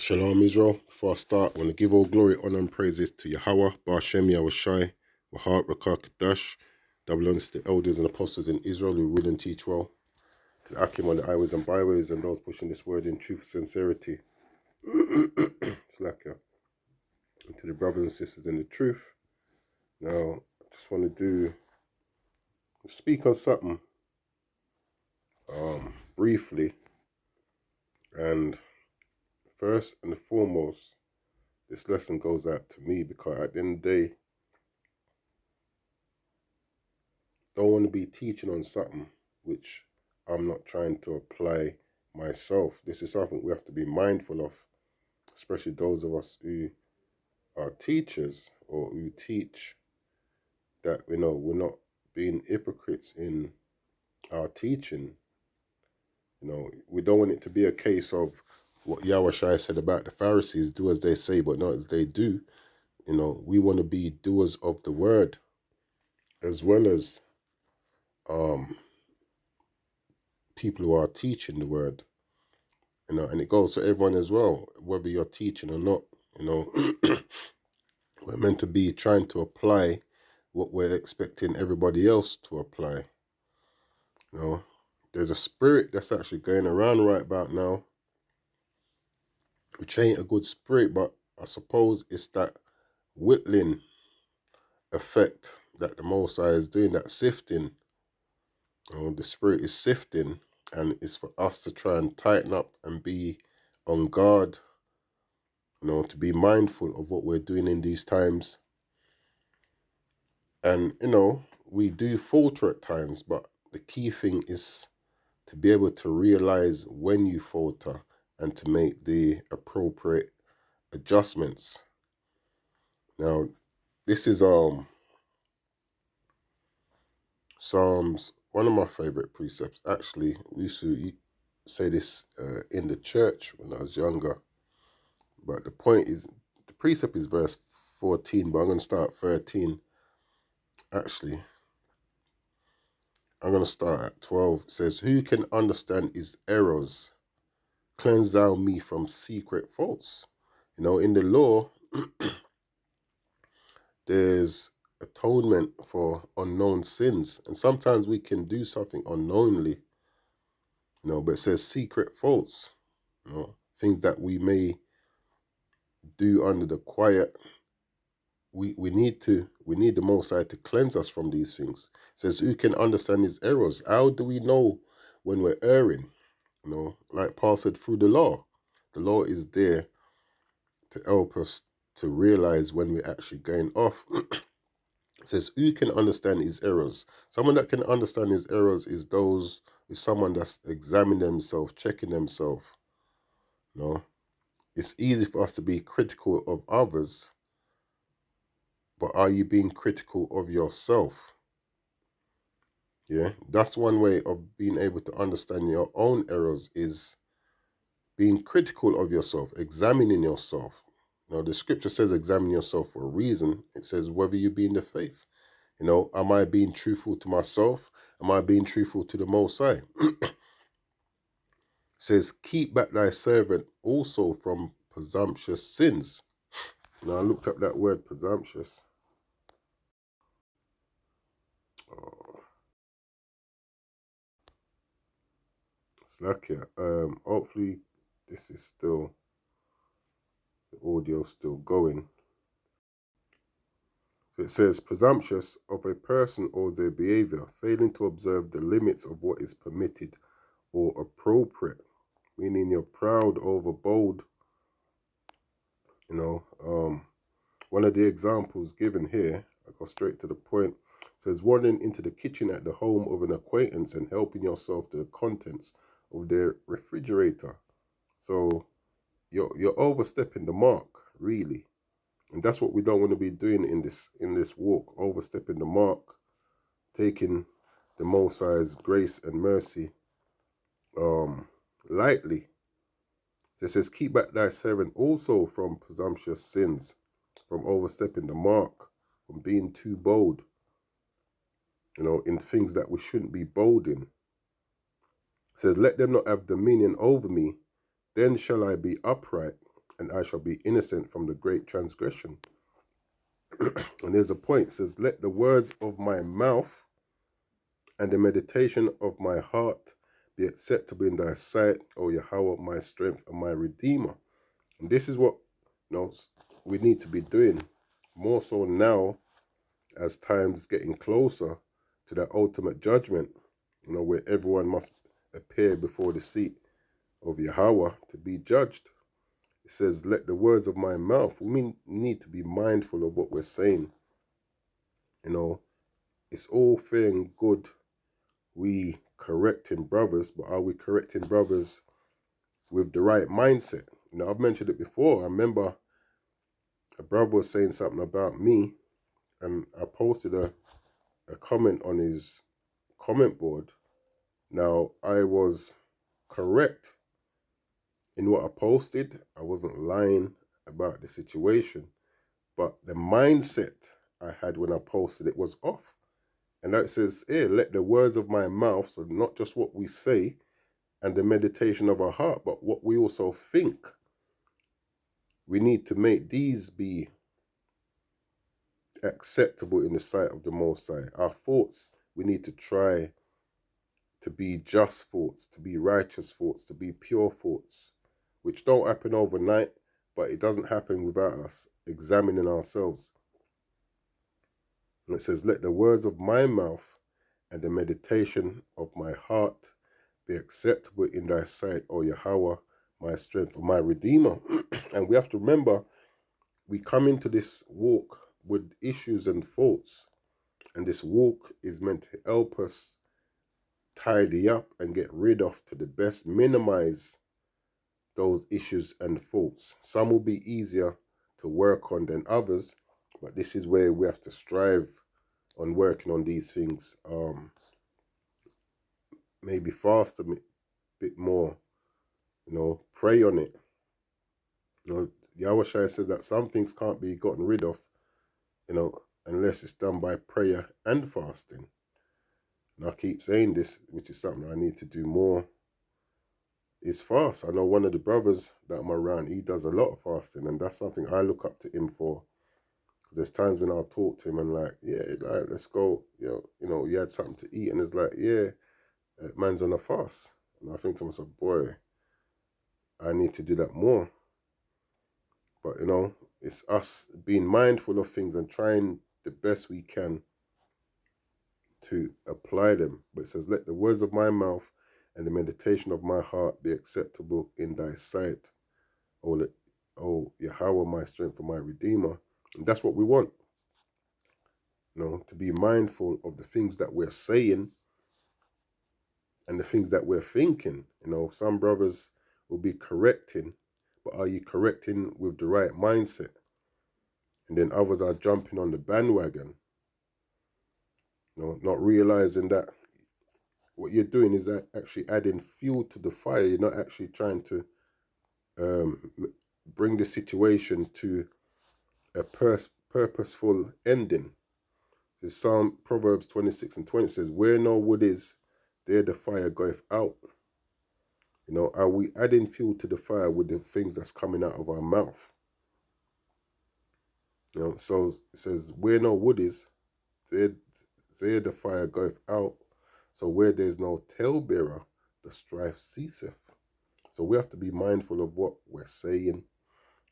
Shalom Israel. Before I start, I want to give all glory, honor and praises to Yahweh, Ba'ashem Yahushai, Wahat, Rakah, Kadash, double honors to the elders and apostles in Israel who will and teach well, to the Akim on the highways and byways and those pushing this word in truth and sincerity. Slack, and to the brothers and sisters in the truth. Now, I just want to speak on something briefly, and first and foremost, this lesson goes out to me because at the end of the day, don't want to be teaching on something which I'm not trying to apply myself. This is something we have to be mindful of, especially those of us who are teachers or who teach, that we're not being hypocrites in our teaching. We don't want it to be a case of what Yahushua said about the Pharisees, do as they say but not as they do. We want to be doers of the word as well as people who are teaching the word. And it goes for everyone as well, whether you're teaching or not. We're meant to be trying to apply what we're expecting everybody else to apply. There's a spirit that's actually going around right about now, which ain't a good spirit, but I suppose it's that whittling effect that the Most High is doing, that sifting. The spirit is sifting, and it's for us to try and tighten up and be on guard, to be mindful of what we're doing in these times. And, we do falter at times, but the key thing is to be able to realize when you falter and to make the appropriate adjustments. Now, this is Psalms, one of my favorite precepts. Actually, we used to say this in the church when I was younger. But the point is, the precept is verse 14, but I'm going to start 13. Actually, I'm going to start at 12. It says, "Who can understand his errors? Cleanse thou me from secret faults." In the law, there's atonement for unknown sins. And sometimes we can do something unknowingly, but it says secret faults, things that we may do under the quiet. We need the Most High to cleanse us from these things. It says, who can understand his errors? How do we know when we're erring? Like Paul said, through the law. The law is there to help us to realize when we're actually going off. It says, who can understand his errors? Someone that can understand his errors is someone that's examining themselves, checking themselves. It's easy for us to be critical of others, but are you being critical of yourself? Yeah, that's one way of being able to understand your own errors, is being critical of yourself, examining yourself. Now, the scripture says examine yourself for a reason. It says whether you be in the faith. Am I being truthful to myself? Am I being truthful to the Most High? It says, keep back thy servant also from presumptuous sins. Now, I looked up that word presumptuous. Slack. Hopefully this is still, the audio still going. So it says, presumptuous of a person or their behavior, failing to observe the limits of what is permitted or appropriate, meaning you're proud, over bold. One of the examples given here, I go straight to the point, says wandering into the kitchen at the home of an acquaintance and helping yourself to the contents of their refrigerator. So you're overstepping the mark, really. And that's what we don't want to be doing in this walk, overstepping the mark, taking the Most High's grace and mercy lightly. So it says, keep back thy servant also from presumptuous sins, from overstepping the mark, from being too bold, in things that we shouldn't be bold in. It says, let them not have dominion over me, then shall I be upright, and I shall be innocent from the great transgression. And there's a point, it says, let the words of my mouth and the meditation of my heart be acceptable in thy sight, O Yahweh, my strength and my redeemer. And this is what, we need to be doing more so now, as time's getting closer to that ultimate judgment, where everyone must appear before the seat of Yahweh to be judged. It says, let the words of my mouth, we need to be mindful of what we're saying. It's all fair and good we correcting brothers, but are we correcting brothers with the right mindset? I've mentioned it before. I remember a brother was saying something about me, and I posted a comment on his comment board. Now, I was correct in what I posted. I wasn't lying about the situation, but the mindset I had when I posted it was off. And that says, here, let the words of my mouth, so not just what we say and the meditation of our heart, but what we also think. We need to make these be acceptable in the sight of the Most High. Our thoughts, we need to try to be just thoughts, to be righteous thoughts, to be pure thoughts, which don't happen overnight, but it doesn't happen without us examining ourselves. And it says, let the words of my mouth and the meditation of my heart be acceptable in thy sight, O Yahweh, my strength and my redeemer. And we have to remember, we come into this walk with issues and faults, and this walk is meant to help us tidy up and get rid of, to the best, minimize those issues and faults. Some will be easier to work on than others, but this is where we have to strive on working on these things. Maybe fast a bit more, pray on it. Yahweh Shai says that some things can't be gotten rid of, unless it's done by prayer and fasting. And I keep saying this, which is something I need to do more, is fast. I know one of the brothers that I'm around, he does a lot of fasting, and that's something I look up to him for. There's times when I'll talk to him and let's go, you had something to eat, and it's like, man's on a fast. And I think to myself, boy, I need to do that more. But, it's us being mindful of things and trying the best we can to apply them. But it says, let the words of my mouth and the meditation of my heart be acceptable in thy sight, O Yahweh, my strength and my redeemer. And that's what we want. To be mindful of the things that we're saying and the things that we're thinking. Some brothers will be correcting, but are you correcting with the right mindset? And then others are jumping on the bandwagon, not realizing that what you're doing is actually adding fuel to the fire. You're not actually trying to bring the situation to a purposeful ending. The Proverbs 26:20 says, where no wood is, there the fire goeth out. Are we adding fuel to the fire with the things that's coming out of our mouth? So it says, where no wood is, there the fire goeth out. So where there's no talebearer, the strife ceaseth. So we have to be mindful of what we're saying,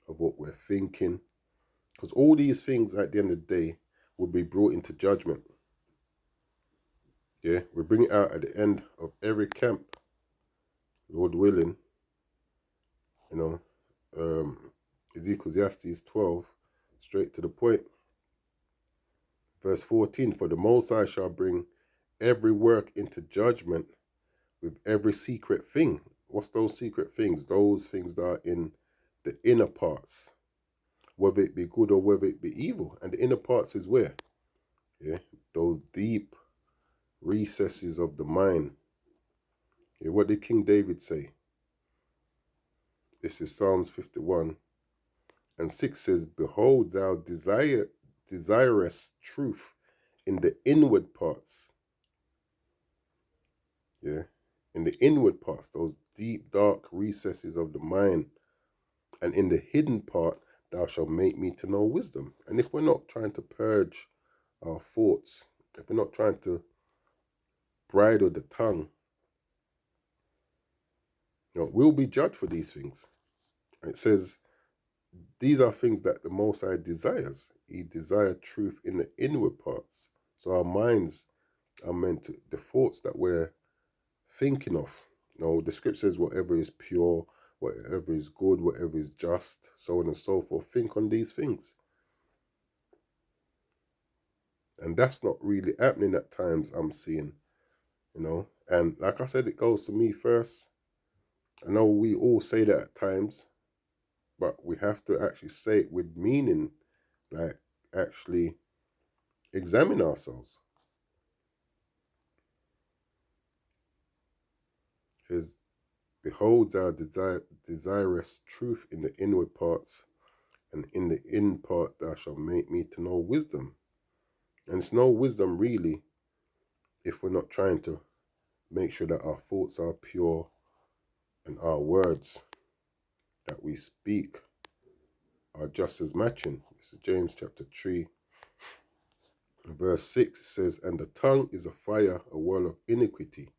of what we're thinking, because all these things at the end of the day will be brought into judgment. Yeah, we bring it out at the end of every camp, Lord willing. Ecclesiastes 12, straight to the point. Verse 14, for the Most High shall bring every work into judgment with every secret thing. What's those secret things? Those things that are in the inner parts, whether it be good or whether it be evil. And the inner parts is where? Yeah, those deep recesses of the mind. Yeah, what did King David say? This is Psalms 51:6 says, behold, thou desirest truth in the inward parts. Yeah, in the inward parts, those deep, dark recesses of the mind. and in the hidden part thou shalt make me to know wisdom. And if we're not trying to purge our thoughts, if we're not trying to bridle the tongue, we'll be judged for these things. It says, these are things that the Most High desires. He desired truth in the inward parts. So our minds are meant to, the thoughts that we're thinking of. The script says whatever is pure, whatever is good, whatever is just, so on and so forth. Think on these things. And that's not really happening at times, I'm seeing, And like I said, it goes to me first. I know we all say that at times, but we have to actually say it with meaning, like actually examine ourselves. Because behold, thou desirous truth in the inward parts, and in the inner part thou shalt make me to know wisdom. And it's no wisdom really if we're not trying to make sure that our thoughts are pure and our words that we speak are just as matching. This is James chapter 3, verse 6. It says, and the tongue is a fire, a world of iniquity.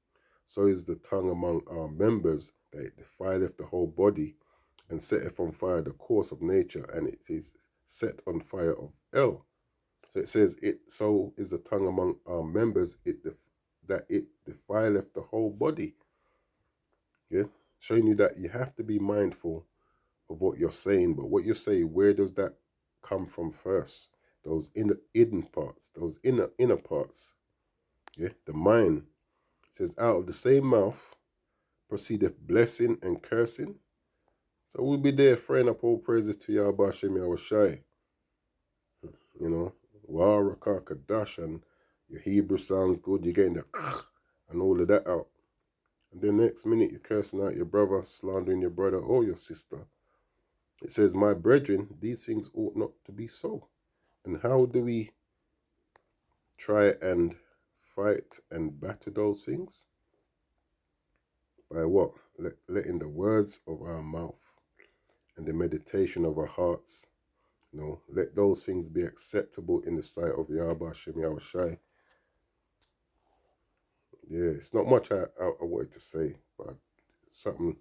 So is the tongue among our members, that it defileth the whole body, and setteth on fire the course of nature, and it is set on fire of hell. So it says, so is the tongue among our members, that it defileth the whole body. Yeah, showing you that you have to be mindful of what you're saying, but what you say, where does that come from first? Those hidden parts, those inner parts. Yeah, the mind. It says, out of the same mouth proceedeth blessing and cursing. So we'll be there throwing up all praises to Yahweh Hashem Yahushai. Wa Rakah Kadash, and your Hebrew sounds good, you're getting the and all of that out. And the next minute you're cursing out your brother, slandering your brother or your sister. It says, my brethren, these things ought not to be so. And how do we try and fight and battle those things? By what? Letting the words of our mouth and the meditation of our hearts, let those things be acceptable in the sight of Yahweh Hashem Yahushai. Yeah, it's not much I wanted to say, but something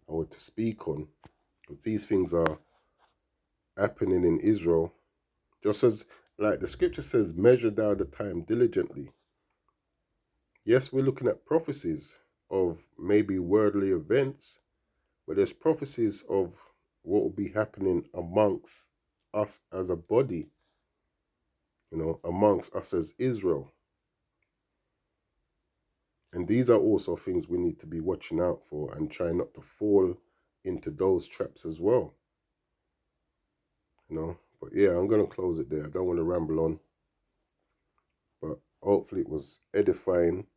I want to speak on, because these things are happening in Israel, just as, like the scripture says, measure thou the time diligently. Yes, we're looking at prophecies of maybe worldly events, but there's prophecies of what will be happening amongst us as a body, amongst us as Israel. And these are also things we need to be watching out for and try not to fall into those traps as well. But yeah, I'm going to close it there. I don't want to ramble on. But hopefully it was edifying.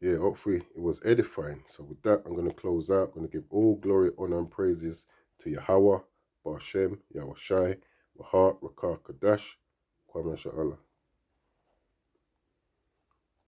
Yeah, hopefully it was edifying. So with that, I'm going to close out. I'm going to give all glory, honor, and praises to Yahweh, Ba'ashem, Yahushai, Wahat, Rakah, Kadash, Kwame Sha'Allah.